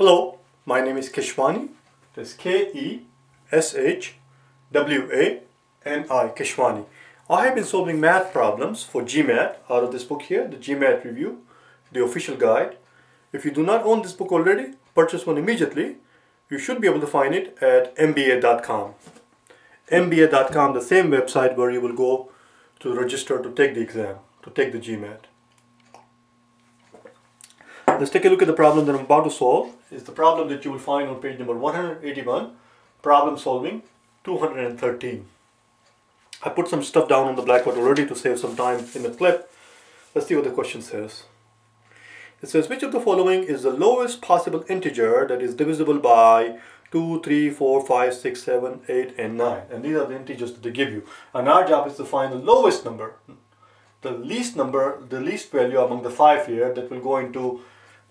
Hello, my name is Keshwani. That's K-E-S-H-W-A-N-I, Keshwani. I have been solving math problems for GMAT out of this book here, the GMAT Review, the official guide. If you do not own this book already, purchase one immediately. You should be able to find it at mba.com. mba.com, the same website where you will go to register to take the exam, to take the GMAT. Let's take a look at the problem that I'm about to solve. It's the problem that you will find on page number 181, problem solving 213. I put some stuff down on the blackboard already to save some time in the clip. Let's see what the question says. It says, which of the following is the lowest possible integer that is divisible by 2, 3, 4, 5, 6, 7, 8, and 9. And these are the integers that they give you. And our job is to find the lowest number, the least value among the 5 here that will go into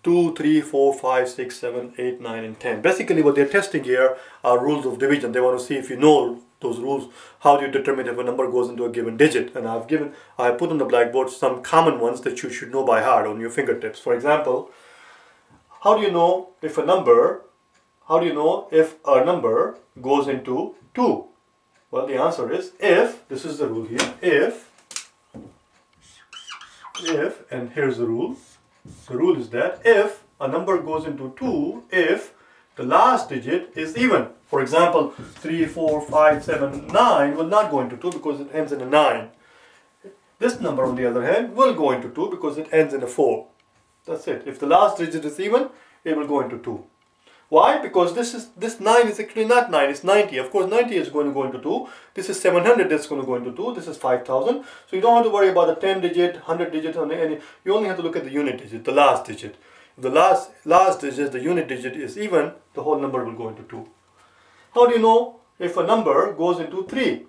2, 3, 4, 5, 6, 7, 8, 9, and 10. Basically what they're testing here are rules of division. They want to see if you know those rules, how do you determine if a number goes into a given digit. And I have put on the blackboard some common ones that you should know by heart on your fingertips. For example, how do you know if a number goes into 2? Well, the answer is if, this is the rule here, if, and here's the rule. The rule is that if a number goes into 2, if the last digit is even. For example, 3, 4, 5, 7, 9 will not go into 2 because it ends in a 9. This number, on the other hand, will go into 2 because it ends in a 4. That's it. If the last digit is even, it will go into 2. Why? Because this 9 is actually not 9, it's 90. Of course, 90 is going to go into 2. This is 700 that's going to go into 2. This is 5,000. So you don't have to worry about the 10 digit, 100 digit, any. You only have to look at the unit digit, the last digit. If the last digit, the unit digit is even, the whole number will go into 2. How do you know if a number goes into 3?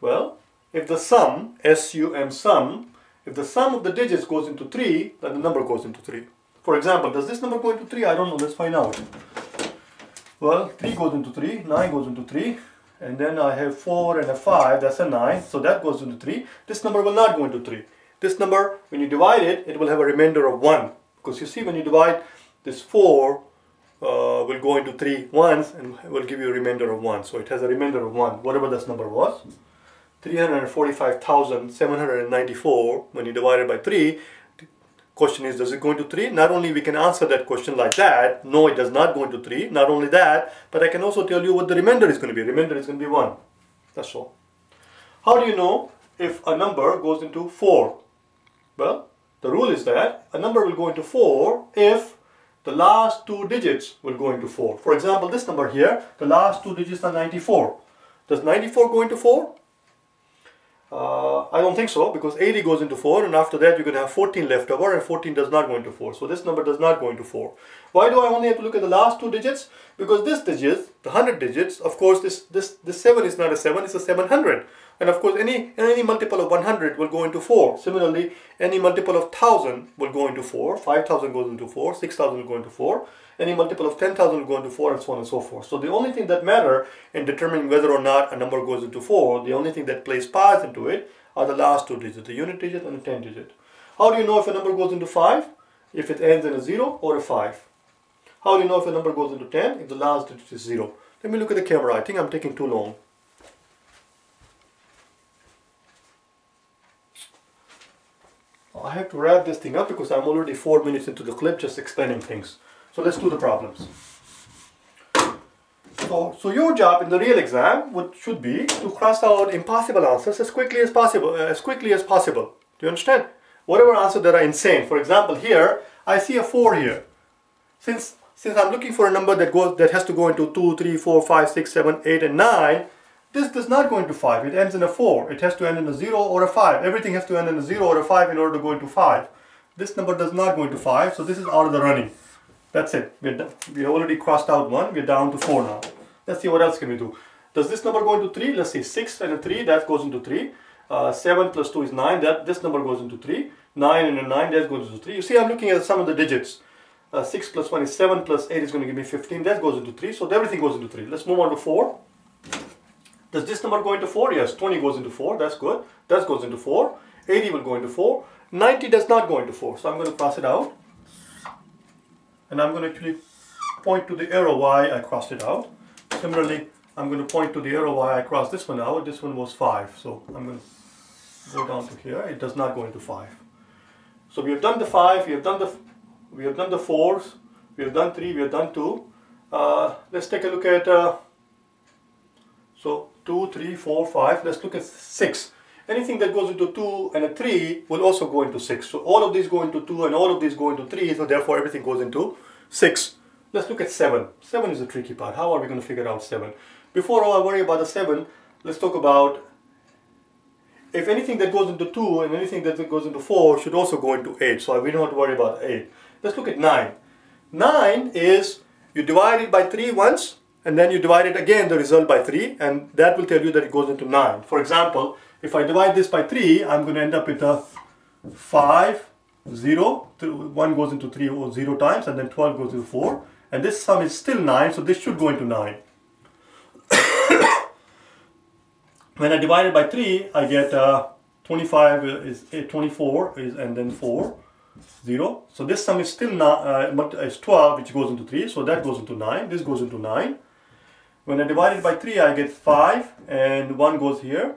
Well, if the sum, S-U-M, sum, if the sum of the digits goes into 3, then the number goes into 3. For example, does this number go into 3? I don't know. Let's find out. Well, 3 goes into 3, 9 goes into 3, and then I have 4 and a 5, that's a 9, so that goes into 3. This number will not go into 3. This number, when you divide it, it will have a remainder of 1. Because you see, when you divide this 4, will go into 3 once and will give you a remainder of 1. So it has a remainder of 1, whatever this number was. 345,794, when you divide it by 3, question is, does it go into 3? Not only we can answer that question like that, no, it does not go into 3. Not only that, but I can also tell you what the remainder is going to be. Remainder is going to be 1. That's all. How do you know if a number goes into 4? Well, the rule is that a number will go into 4 if the last 2 digits will go into 4. For example, this number here, the last 2 digits are 94. Does 94 go into 4? I don't think so, because 80 goes into 4, and after that you're going to have 14 left over, and 14 does not go into 4. So this number does not go into 4. Why do I only have to look at the last 2 digits? Because this digit, the 100 digits, of course this 7 is not a 7, it's a 700. And of course any multiple of 100 will go into 4. Similarly, any multiple of 1000 will go into 4. 5000 goes into 4, 6000 will go into 4. Any multiple of 10,000 will go into 4, and so on and so forth. So the only thing that matters in determining whether or not a number goes into 4, the only thing that plays parts into it are the last 2 digits, the unit digit and the 10 digit. How do you know if a number goes into 5? If it ends in a 0 or a 5. How do you know if a number goes into 10? If the last digit is 0. Let me look at the camera. I think I'm taking too long. I have to wrap this thing up because I'm already 4 minutes into the clip just explaining things. So let's do the problems. So your job in the real exam should be to cross out impossible answers as quickly as possible. Do you understand? Whatever answers that are insane. For example, here I see a 4 here. Since I'm looking for a number that has to go into 2, 3, 4, 5, 6, 7, 8, and 9, this does not go into 5. It ends in a 4. It has to end in a 0 or a 5. Everything has to end in a 0 or a 5 in order to go into 5. This number does not go into 5, so this is out of the running. That's it. We already crossed out 1. We're down to 4 now. Let's see what else can we do. Does this number go into 3? Let's see. 6 and a 3, that goes into 3. 7 plus 2 is 9. This number goes into 3. 9 and a 9, that goes into 3. You see, I'm looking at some of the digits. 6 plus 1 is 7 plus 8 is going to give me 15. That goes into 3. So everything goes into 3. Let's move on to 4. Does this number go into 4? Yes, 20 goes into 4. That's good. That goes into 4. 80 will go into 4. 90 does not go into 4. So I'm going to cross it out. And I'm going to actually point to the arrow y, I crossed it out. Similarly, I'm going to point to the arrow y, I crossed this one out. This one was 5. So I'm going to go down to here. It does not go into 5. So we have done the 5, we have done the 4s, we have done 3, we have done 2. Let's take a look at, so 2, 3, 4, 5. Let's look at 6. Anything that goes into 2 and a 3 will also go into 6. So all of these go into 2 and all of these go into 3. So therefore everything goes into 6. Let's look at 7. 7 is the tricky part. How are we going to figure out 7? Before I worry about the 7, let's talk about if anything that goes into 2 and anything that goes into 4 should also go into 8. So we don't have to worry about 8. Let's look at 9. 9 is you divide it by 3 once and then you divide it again, the result, by 3, and that will tell you that it goes into 9. For example, if I divide this by 3, I'm going to end up with a 5, 0, 1 goes into 3 or 0 times, and then 12 goes into 4. And this sum is still 9, so this should go into 9. When I divide it by 3, I get 25 is 24 is, and then 4, 0. So this sum is still is 12, which goes into 3, so that goes into 9. This goes into 9. When I divide it by 3, I get 5, and 1 goes here.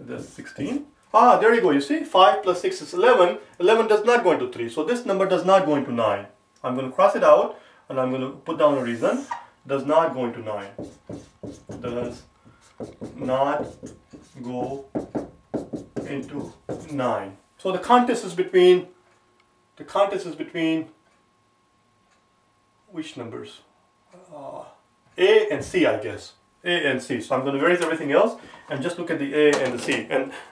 That's 16. Ah, there you go. You see, 5 plus 6 is 11. 11 does not go into 3, so this number does not go into 9. I'm going to cross it out, and I'm going to put down a reason. Does not go into 9. Does not go into 9. So the contest is between which numbers? A and C, I guess. A and C. So I'm going to erase everything else and just look at the A and the C.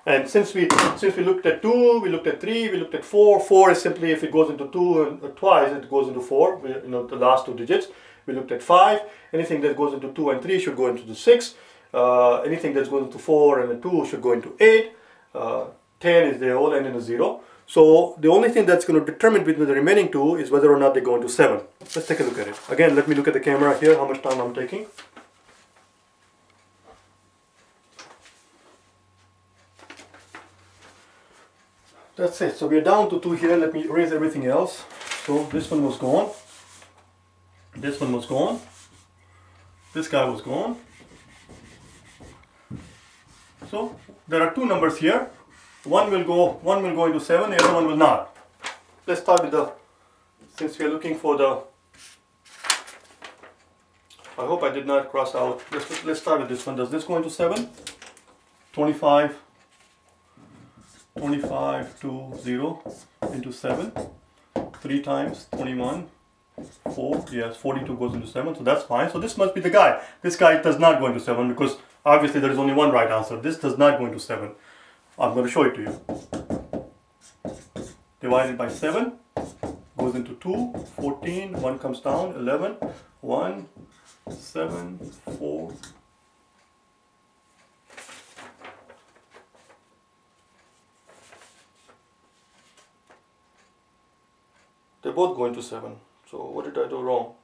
And since we looked at 2, we looked at 3, we looked at 4. 4 is simply if it goes into 2 and twice, it goes into 4. The last 2 digits. We looked at 5. Anything that goes into 2 and 3 should go into the 6. Anything that's going into 4 and a 2 should go into 8. 10 is the whole end in a 0. So the only thing that's going to determine between the remaining 2 is whether or not they go into 7. Let's take a look at it. Again, let me look at the camera here, how much time I'm taking. That's it. So we're down to 2 here. Let me erase everything else. So this one was gone. This one was gone. This guy was gone. So there are 2 numbers here. One will go into 7, the other one will not. Let's start with the, since we are looking for the, I hope I did not cross out. Let's start with this one. Does this go into 7? 25 to 0 into 7. 3 times 21. 4, yes, 42 goes into 7, so that's fine. So this must be the guy. This guy does not go into 7 because obviously there is only one right answer. This does not go into 7. I'm going to show it to you. Divided by 7 goes into 2, 14, 1 comes down, 11, 1, 7, 4. They both go into 7. So what did I do wrong?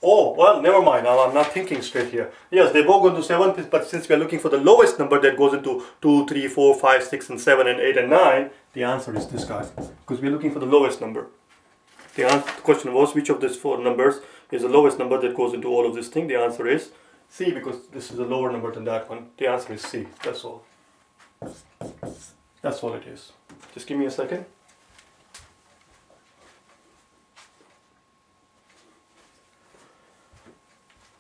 Oh, well, never mind. Now I'm not thinking straight here. Yes, they both go into 7, but since we are looking for the lowest number that goes into 2, 3, 4, 5, 6, and 7, and 8, and 9, the answer is this guy. Because we're looking for the lowest number. The question was, which of these 4 numbers is the lowest number that goes into all of this thing? The answer is C, because this is a lower number than that one. The answer is C. That's all. That's all it is. Just give me a second.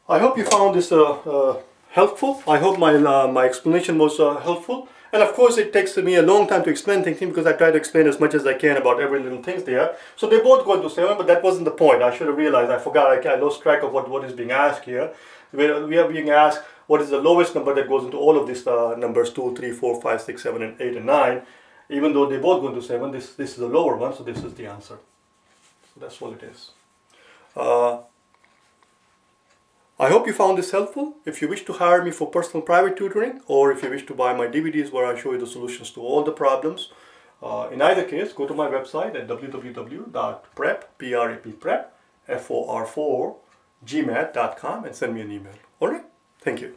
I hope you found this helpful. I hope my explanation was helpful. And of course it takes me a long time to explain things because I try to explain as much as I can about every little thing there. So they both go into 7, but that wasn't the point. I should have realized. I forgot. I lost track of what is being asked here. We are being asked what is the lowest number that goes into all of these numbers 2, 3, 4, 5, 6, 7, and 8, and 9. Even though they both go into 7, this is the lower one, so this is the answer. So that's all it is. I hope you found this helpful. If you wish to hire me for personal private tutoring, or if you wish to buy my DVDs where I show you the solutions to all the problems, in either case, go to my website at www.for4gmat.com and send me an email. Alright? Thank you.